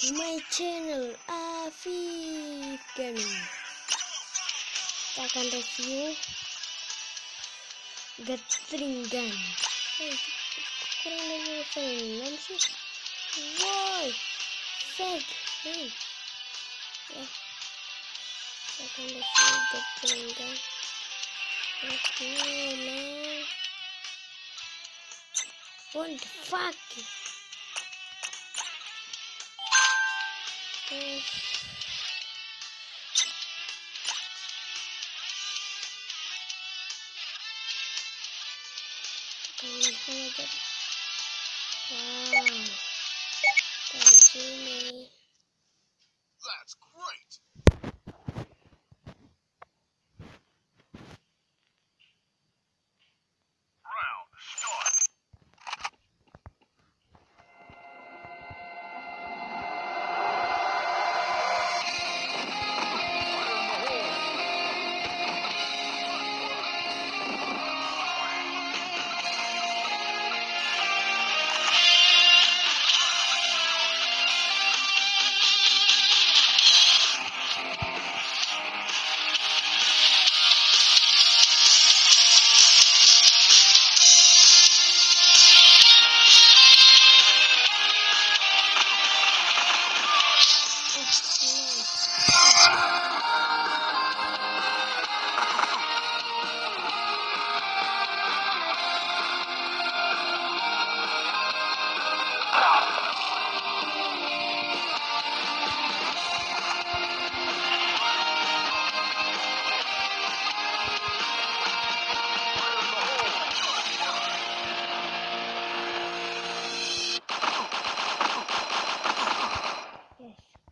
to my channel Afif Gaming. Kita akan review Gatling Gun. Kurang dari 6 sih. Woi, fake man. Ya, kita akan review Gatling Gun. Man. What the fuck? Wow, dari sini. That's great. Round start.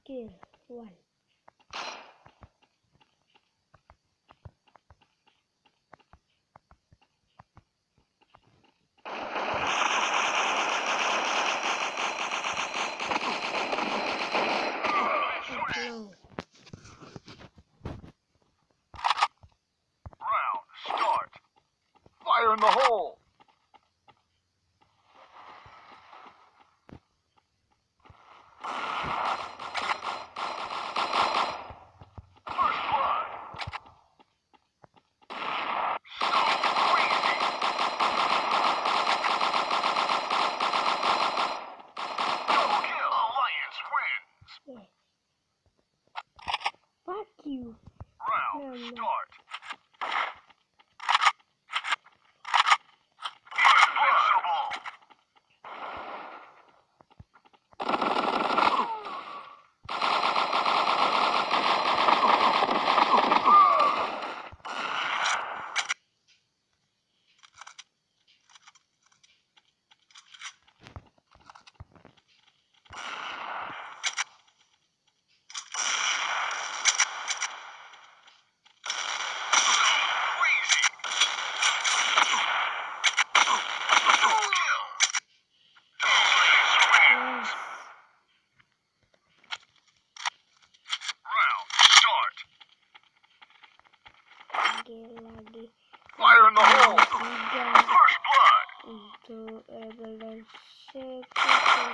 Skill 1. No. Round start. Fire in the hole. First blood. So crazy. Double kill. Alliance wins. Yeah. Fuck you. Round No. start. Invincible. Crazy. Double kill. Alliance wins. Round start. Lagi Fire in the hole. 3 First blood. untuk level second.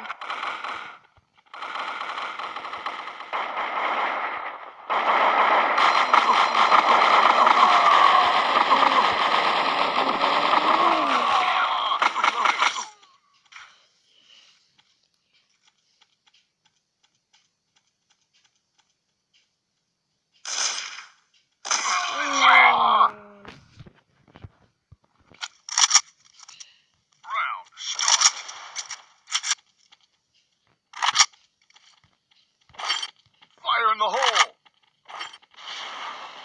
Round start. Fire in the hole.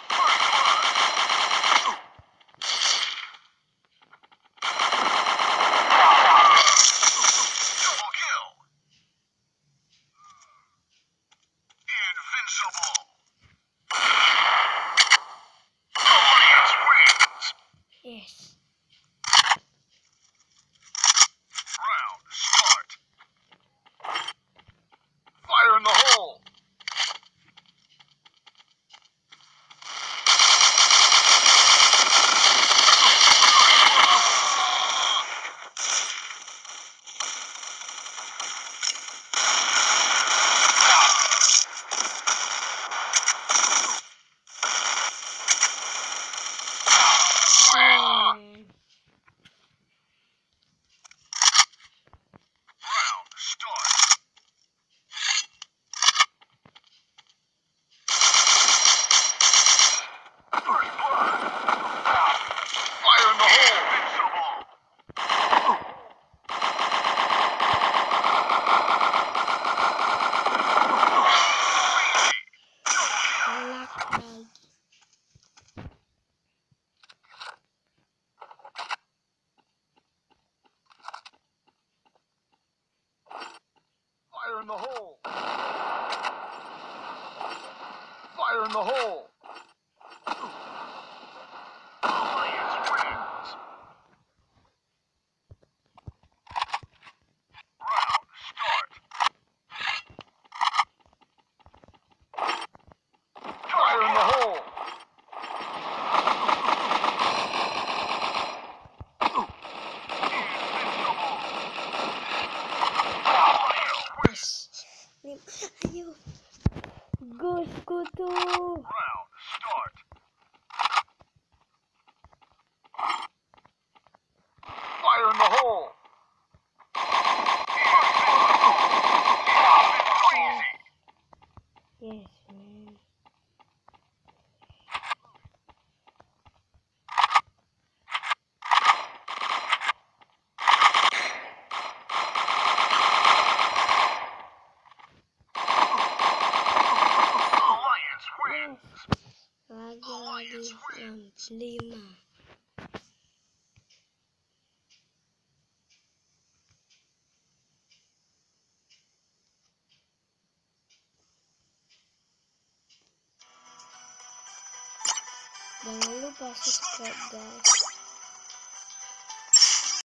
First blood. Double kill. Invincible. Alliance wins. Yes. Round start. Fire in the hole. Fire in the hole! Alliance wins! Round start! Fire in the hole! Ayo. Gosku tuh. Round start! Fire in the hole! Yes, man. Alliance wins! Lagi-lagi round 5. Jangan lupa subscribe guys.